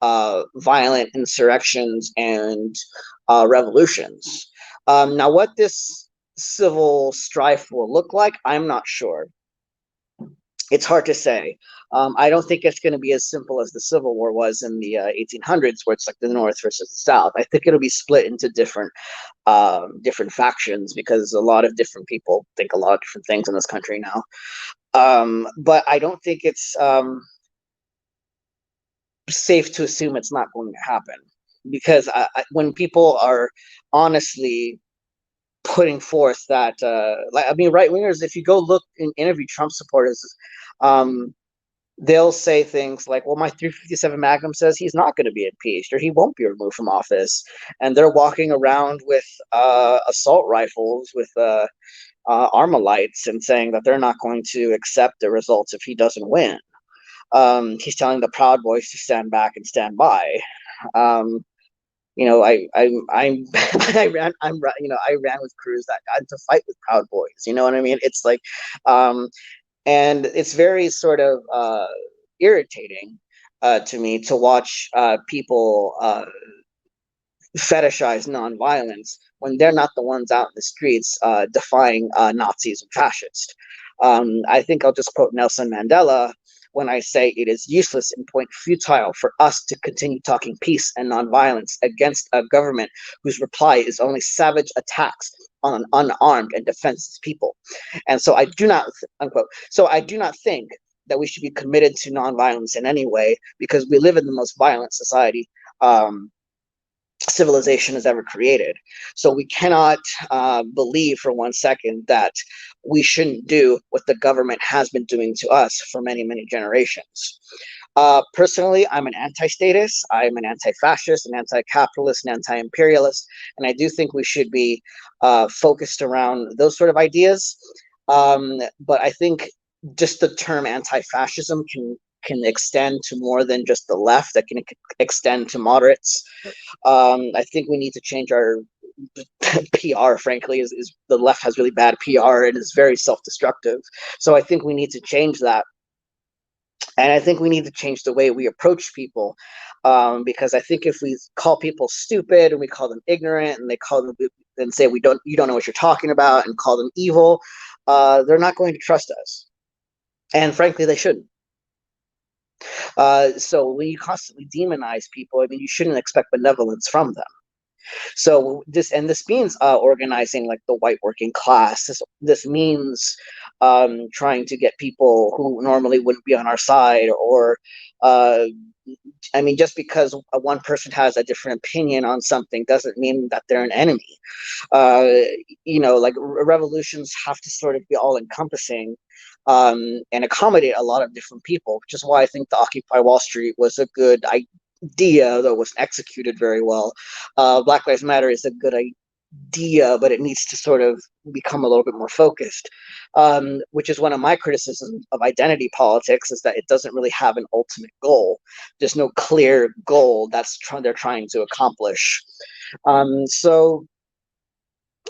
violent insurrections and revolutions. Now, what this civil strife will look like, I'm not sure. It's hard to say. I don't think it's going to be as simple as the Civil War was in the 1800s, where it's like the North versus the South. I think it'll be split into different factions, because a lot of different people think a lot of different things in this country now. But I don't think it's safe to assume it's not going to happen, because when people are honestly putting forth that, right wingers, if you go look and interview Trump supporters, they'll say things like, well, my 357 Magnum says he's not going to be impeached, or he won't be removed from office. And they're walking around with assault rifles with Armalites, and saying that they're not going to accept the results if he doesn't win. He's telling the Proud Boys to stand back and stand by. I ran with crews that got to fight with Proud Boys. You know what I mean? It's like, and it's very sort of irritating to me to watch people fetishize nonviolence when they're not the ones out in the streets defying Nazis and fascists. I think I'll just quote Nelson Mandela when I say it is useless and point futile for us to continue talking peace and nonviolence against a government whose reply is only savage attacks on an unarmed and defenseless people. And so I do not, unquote, so I do not think that we should be committed to nonviolence in any way, because we live in the most violent society civilization has ever created. So we cannot believe for 1 second that we shouldn't do what the government has been doing to us for many, many generations. Personally, I'm an anti-statist, I'm an anti-fascist, an anti-capitalist, an anti-imperialist, and I do think we should be focused around those sort of ideas. But I think just the term anti-fascism can extend to more than just the left, that can extend to moderates. I think we need to change our PR, frankly, is the left has really bad PR and is very self-destructive. So I think we need to change that. And I think we need to change the way we approach people, because I think if we call people stupid and we call them ignorant and and say you don't know what you're talking about, and call them evil, they're not going to trust us. And frankly, they shouldn't. So when you constantly demonize people, I mean, you shouldn't expect benevolence from them. So this means organizing like the white working class. This means trying to get people who normally wouldn't be on our side, or I mean, just because one person has a different opinion on something doesn't mean that they're an enemy. Like revolutions have to sort of be all encompassing. And accommodate a lot of different people, which is why I think the Occupy Wall Street was a good idea, though it wasn't executed very well. Black Lives Matter is a good idea, but it needs to sort of become a little bit more focused, which is one of my criticisms of identity politics, is that it doesn't really have an ultimate goal. There's no clear goal they're trying to accomplish.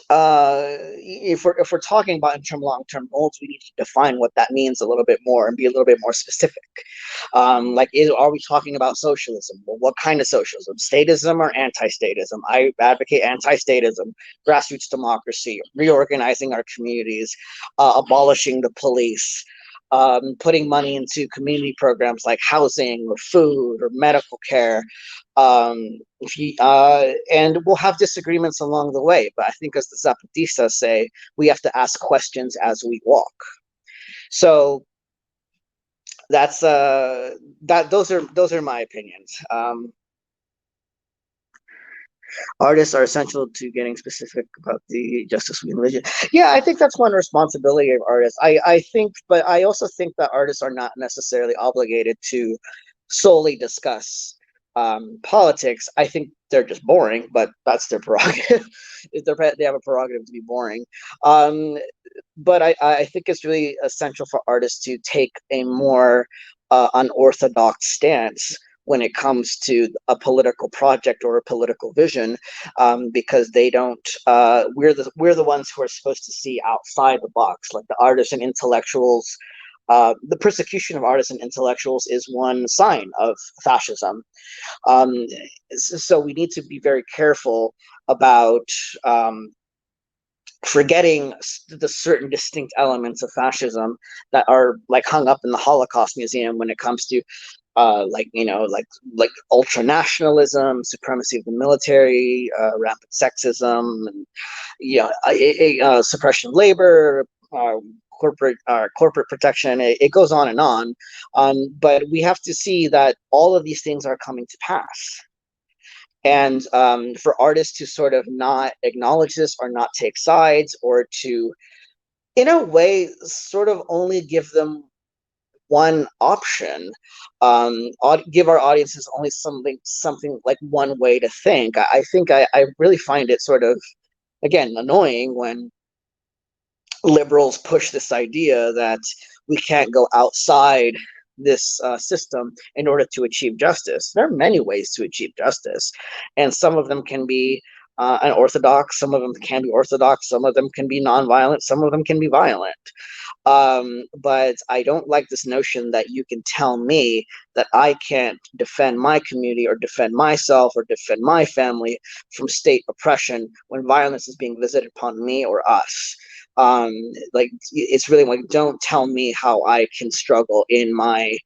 If we're talking about long-term goals, we need to define what that means a little bit more and be a little bit more specific. Are we talking about socialism? Well, what kind of socialism? Statism or anti-statism? I advocate anti-statism, grassroots democracy, reorganizing our communities, abolishing the police, putting money into community programs like housing or food or medical care. And we'll have disagreements along the way, but I think, as the Zapatistas say, we have to ask questions as we walk. So that's those are my opinions. Artists are essential to getting specific about the justice we religion. Yeah, I think that's one responsibility of artists. I think, but I also think that artists are not necessarily obligated to solely discuss politics, I think they're just boring, but that's their prerogative. They have a prerogative to be boring. But I think it's really essential for artists to take a more unorthodox stance when it comes to a political project or a political vision, because they don't. We're the ones who are supposed to see outside the box, like the artists and intellectuals. The persecution of artists and intellectuals is one sign of fascism. So we need to be very careful about forgetting the certain distinct elements of fascism that are like hung up in the Holocaust Museum when it comes to like ultra nationalism, supremacy of the military, rampant sexism, and suppression of labor, corporate protection. It goes on and on. But we have to see that all of these things are coming to pass. And for artists to sort of not acknowledge this or not take sides, or to, in a way, sort of only give them one option, give our audiences only something like one way to think. I think I really find it sort of, again, annoying when liberals push this idea that we can't go outside this system in order to achieve justice. There are many ways to achieve justice, and some of them can be unorthodox, some of them can be orthodox, some of them can be nonviolent, some of them can be violent. But I don't like this notion that you can tell me that I can't defend my community or defend myself or defend my family from state oppression when violence is being visited upon me or us. Like, it's really like, don't tell me how I can struggle in my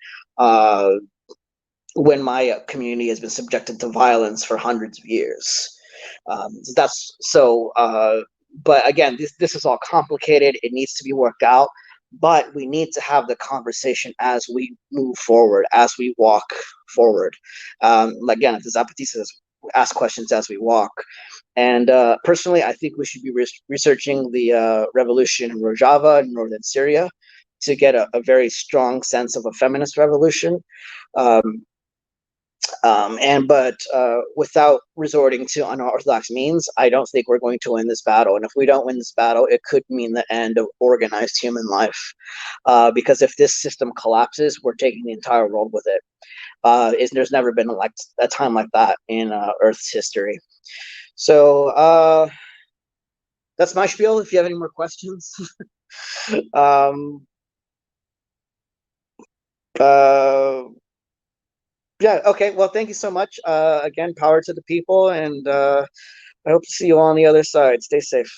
when my community has been subjected to violence for hundreds of years. That's so. But again, this is all complicated. It needs to be worked out. But we need to have the conversation as we move forward, as we walk forward. Again, if there's Zapatistas, ask questions as we walk. And personally, I think we should be researching the revolution in Rojava in northern Syria to get a very strong sense of a feminist revolution. But without resorting to unorthodox means, I don't think we're going to win this battle. And if we don't win this battle, it could mean the end of organized human life. Because if this system collapses, we're taking the entire world with it. There's never been like a time like that in Earth's history. So that's my spiel. If you have any more questions. Yeah, okay. Well, thank you so much. Again, power to the people, and I hope to see you all on the other side. Stay safe.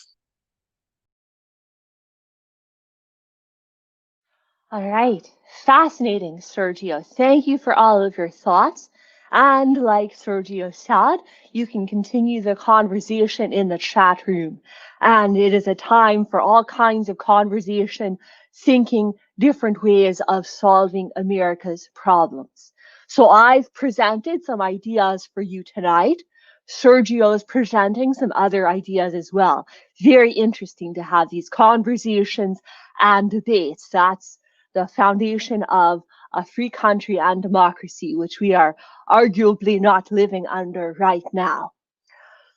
All right. Fascinating, Sergio. Thank you for all of your thoughts. And like Sergio said, you can continue the conversation in the chat room. And it is a time for all kinds of conversation, thinking different ways of solving America's problems. So I've presented some ideas for you tonight. Sergio is presenting some other ideas as well. Very interesting to have these conversations and debates. That's the foundation of a free country and democracy, which we are arguably not living under right now.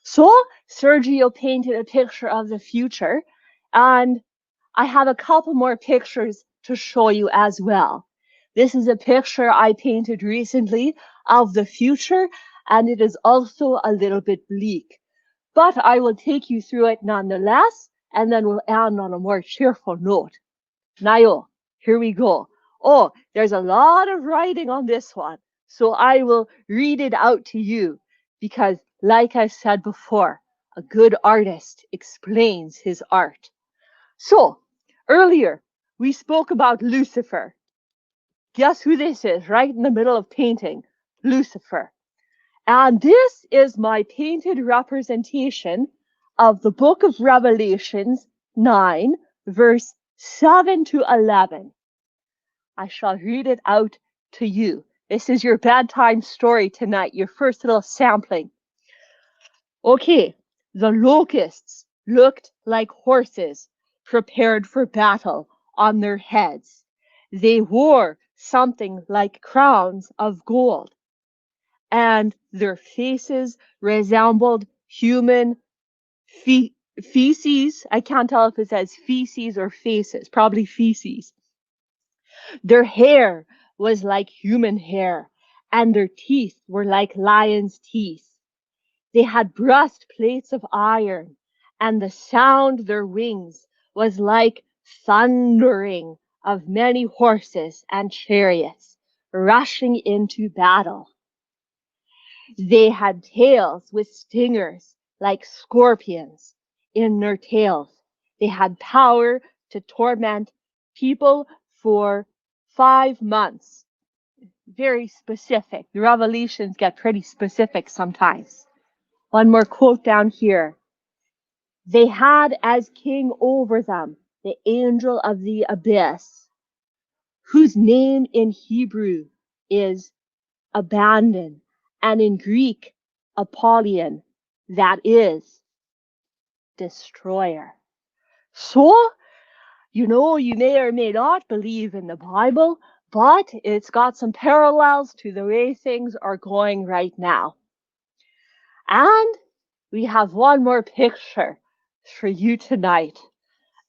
So Sergio painted a picture of the future, and I have a couple more pictures to show you as well. This is a picture I painted recently of the future, and it is also a little bit bleak. But I will take you through it nonetheless, and then we'll end on a more cheerful note. Nayo, here we go. Oh, there's a lot of writing on this one, so I will read it out to you because, like I said before, a good artist explains his art. So, earlier, we spoke about Lucifer. Guess who this is right in the middle of painting? Lucifer. And this is my painted representation of the book of Revelations 9, verse 7 to 11. I shall read it out to you. This is your bedtime story tonight, your first little sampling. Okay, the locusts looked like horses prepared for battle on their heads. They wore something like crowns of gold, and their faces resembled human feces. I can't tell if it says feces or faces, probably feces. Their hair was like human hair, and their teeth were like lions' teeth. They had breastplates of iron, and the sound their wings was like thundering of many horses and chariots rushing into battle. They had tails with stingers like scorpions in their tails. They had power to torment people for 5 months. Very specific. The revelations get pretty specific sometimes. One more quote down here. They had as king over them the angel of the abyss, whose name in Hebrew is Abaddon, and in Greek, Apollyon, that is, destroyer. So, you know, you may or may not believe in the Bible, but it's got some parallels to the way things are going right now. And we have one more picture for you tonight.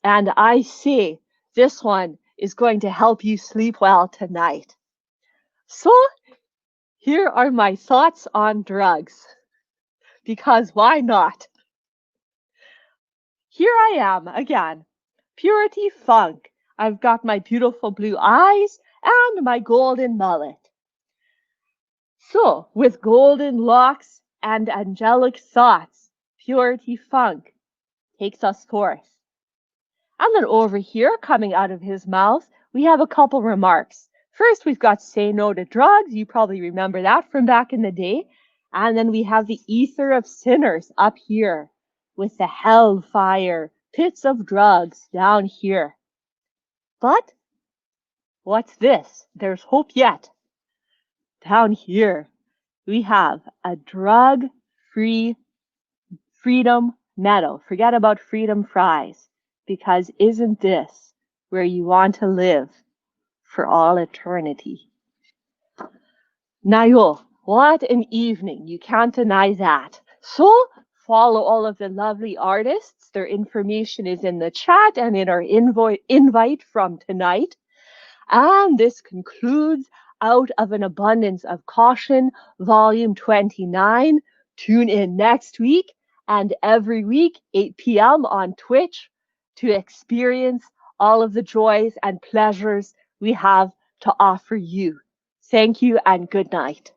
And I see this one is going to help you sleep well tonight. So, here are my thoughts on drugs. Because why not? Here I am again. Purity Funk. I've got my beautiful blue eyes and my golden mullet. So, with golden locks and angelic thoughts, Purity Funk takes us forth. And then over here, coming out of his mouth, we have a couple remarks. First, we've got say no to drugs. You probably remember that from back in the day. And then we have the ether of sinners up here with the hellfire pits of drugs down here. But what's this? There's hope yet. Down here, we have a drug-free freedom medal. Forget about freedom fries, because isn't this where you want to live for all eternity? Nayo, what an evening. You can't deny that. So follow all of the lovely artists. Their information is in the chat and in our invite from tonight. And this concludes Out of an Abundance of Caution, Volume 29. Tune in next week and every week, 8 p.m. on Twitch, to experience all of the joys and pleasures we have to offer you. Thank you and good night.